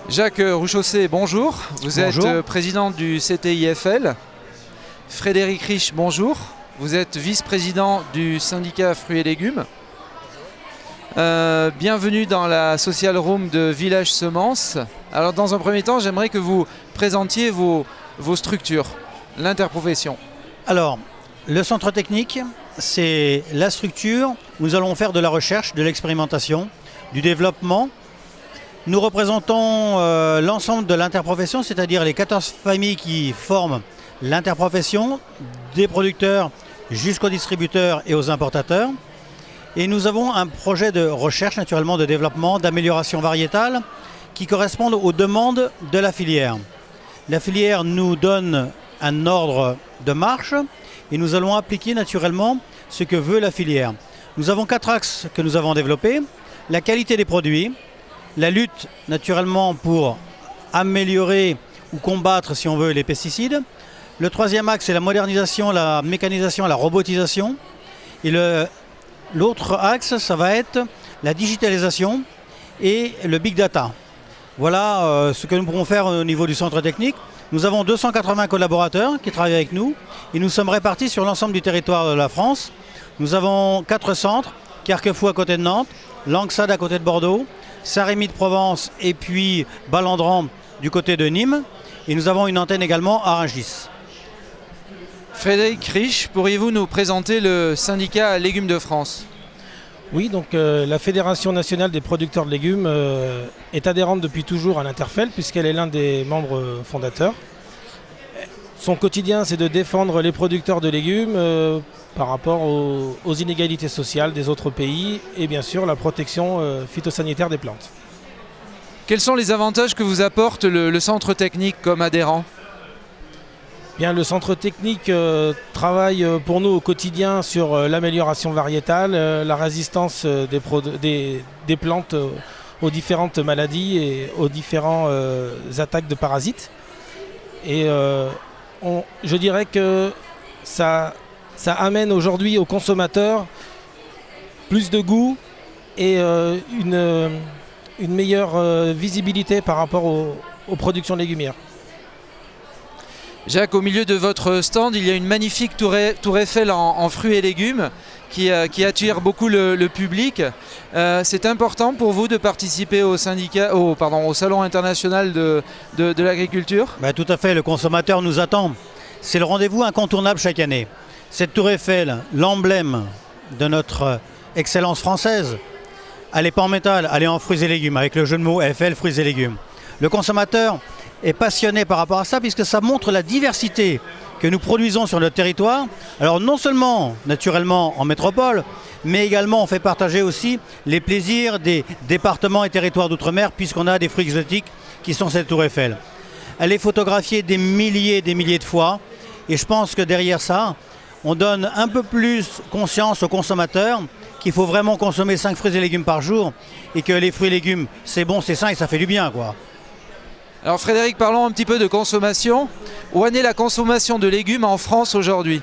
Jacques Rouchaussé, bonjour. Vous êtes président du CTIFL. Frédéric Rich, bonjour. Vous êtes vice-président du syndicat Fruits et Légumes. Bienvenue dans la Social Room de Village Semences. Alors dans un premier temps, j'aimerais que vous présentiez vos structures, l'interprofession. Alors, le centre technique, c'est la structure où nous allons faire de la recherche, de l'expérimentation, du développement. Nous représentons l'ensemble de l'interprofession, c'est-à-dire les 14 familles qui forment l'interprofession, des producteurs jusqu'aux distributeurs et aux importateurs. Et nous avons un projet de recherche, naturellement, de développement, d'amélioration variétale qui correspondent aux demandes de la filière. La filière nous donne un ordre de marche et nous allons appliquer naturellement ce que veut la filière. Nous avons 4 axes que nous avons développés. La qualité des produits, la lutte naturellement pour améliorer ou combattre, si on veut, les pesticides. Le 3e axe, c'est la modernisation, la mécanisation, la robotisation. Et l'autre axe, ça va être la digitalisation et le big data. Voilà ce que nous pourrons faire au niveau du centre technique. Nous avons 280 collaborateurs qui travaillent avec nous et nous sommes répartis sur l'ensemble du territoire de la France. Nous avons 4 centres, Carquefou à côté de Nantes, Lanxade à côté de Bordeaux, Saint-Rémy de Provence et puis Balandran du côté de Nîmes. Et nous avons une antenne également à Rungis. Frédéric Rich, pourriez-vous nous présenter le syndicat Légumes de France ? Oui, donc la Fédération nationale des producteurs de légumes est adhérente depuis toujours à l'Interfel puisqu'elle est l'un des membres fondateurs. Son quotidien, c'est de défendre les producteurs de légumes par rapport aux inégalités sociales des autres pays et bien sûr la protection phytosanitaire des plantes. Quels sont les avantages que vous apporte le centre technique comme adhérent ? Bien, le centre technique travaille pour nous au quotidien sur l'amélioration variétale, la résistance des plantes aux différentes maladies et aux différentes attaques de parasites. Et je dirais que ça amène aujourd'hui aux consommateurs plus de goût et une meilleure visibilité par rapport aux productions légumières. Jacques, au milieu de votre stand, il y a une magnifique tour Eiffel en fruits et légumes qui attire beaucoup le public. C'est important pour vous de participer au Salon international de l'agriculture ? Tout à fait, le consommateur nous attend. C'est le rendez-vous incontournable chaque année. Cette tour Eiffel, l'emblème de notre excellence française, elle n'est pas en métal, elle est en fruits et légumes, avec le jeu de mots Eiffel, fruits et légumes. Le consommateur est passionné par rapport à ça puisque ça montre la diversité que nous produisons sur notre territoire. Alors non seulement naturellement en métropole, mais également on fait partager aussi les plaisirs des départements et territoires d'outre-mer puisqu'on a des fruits exotiques qui sont cette tour Eiffel. Elle est photographiée des milliers de fois et je pense que derrière ça, on donne un peu plus conscience aux consommateurs qu'il faut vraiment consommer 5 fruits et légumes par jour et que les fruits et légumes c'est bon, c'est sain et ça fait du bien quoi. Alors Frédéric, parlons un petit peu de consommation. Où en est la consommation de légumes en France aujourd'hui ?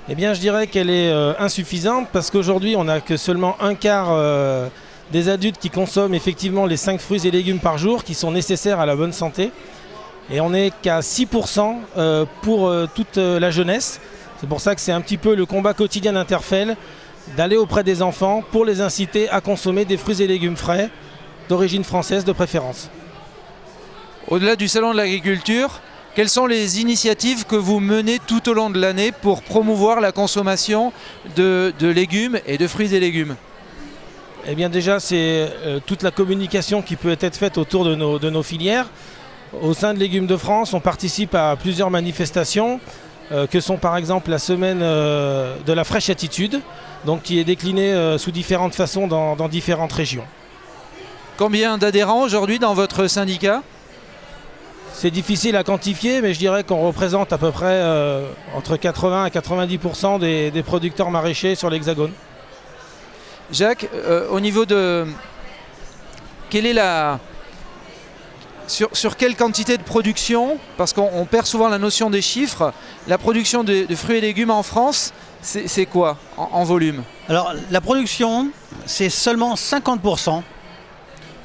Eh bien, je dirais qu'elle est insuffisante parce qu'aujourd'hui, on n'a que seulement un quart des adultes qui consomment effectivement les 5 fruits et légumes par jour qui sont nécessaires à la bonne santé. Et on n'est qu'à 6% pour toute la jeunesse. C'est pour ça que c'est un petit peu le combat quotidien d'Interfel d'aller auprès des enfants pour les inciter à consommer des fruits et légumes frais d'origine française de préférence. Au-delà du Salon de l'agriculture, quelles sont les initiatives que vous menez tout au long de l'année pour promouvoir la consommation de légumes et de fruits et légumes ? Eh bien déjà, c'est toute la communication qui peut être faite autour de nos filières. Au sein de Légumes de France, on participe à plusieurs manifestations que sont par exemple la semaine de la fraîche attitude, donc qui est déclinée sous différentes façons dans différentes régions. Combien d'adhérents aujourd'hui dans votre syndicat ? C'est difficile à quantifier, mais je dirais qu'on représente à peu près entre 80 et 90% des producteurs maraîchers sur l'Hexagone. Jacques, au niveau de... Quelle est la... Sur quelle quantité de production, parce qu'on perd souvent la notion des chiffres, la production de fruits et légumes en France, c'est quoi en volume? Alors la production, c'est seulement 50%.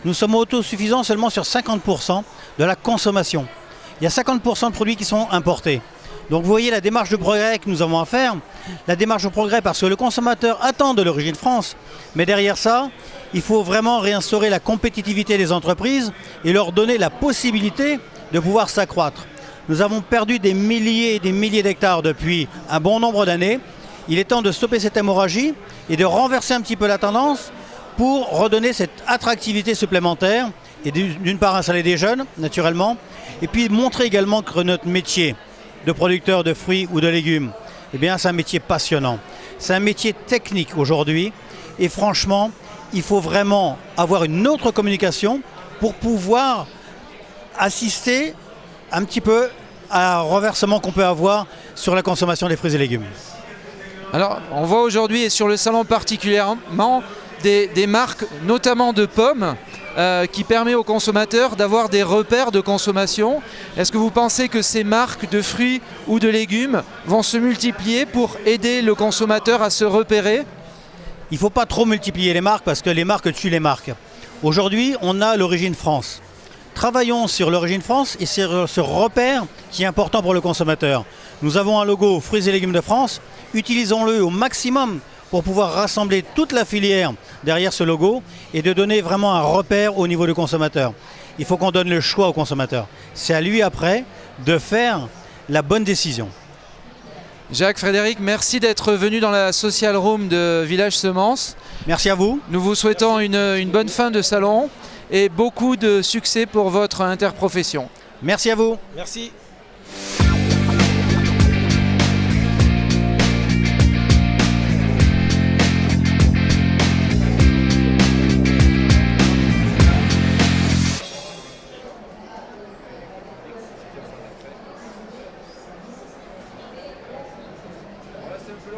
Nous sommes autosuffisants seulement sur 50% de la consommation. Il y a 50% de produits qui sont importés. Donc vous voyez la démarche de progrès que nous avons à faire. La démarche de progrès parce que le consommateur attend de l'origine France. Mais derrière ça, il faut vraiment réinstaurer la compétitivité des entreprises et leur donner la possibilité de pouvoir s'accroître. Nous avons perdu des milliers et des milliers d'hectares depuis un bon nombre d'années. Il est temps de stopper cette hémorragie et de renverser un petit peu la tendance pour redonner cette attractivité supplémentaire et d'une part installer des jeunes, naturellement, et puis montrer également que notre métier de producteur de fruits ou de légumes, eh bien, c'est un métier passionnant. C'est un métier technique aujourd'hui et franchement, il faut vraiment avoir une autre communication pour pouvoir assister un petit peu à un renversement qu'on peut avoir sur la consommation des fruits et légumes. Alors, on voit aujourd'hui et sur le salon particulièrement des marques, notamment de pommes, qui permet aux consommateurs d'avoir des repères de consommation. Est-ce que vous pensez que ces marques de fruits ou de légumes vont se multiplier pour aider le consommateur à se repérer? Il ne faut pas trop multiplier les marques parce que les marques tuent les marques. Aujourd'hui, on a l'origine France. Travaillons sur l'origine France et sur ce repère qui est important pour le consommateur. Nous avons un logo fruits et légumes de France. Utilisons-le au maximum pour pouvoir rassembler toute la filière derrière ce logo et de donner vraiment un repère au niveau du consommateur. Il faut qu'on donne le choix au consommateur. C'est à lui après de faire la bonne décision. Jacques, Frédéric, merci d'être venu dans la Social Room de Village Semences. Merci à vous. Nous vous souhaitons une bonne fin de salon et beaucoup de succès pour votre interprofession. Merci à vous. Merci.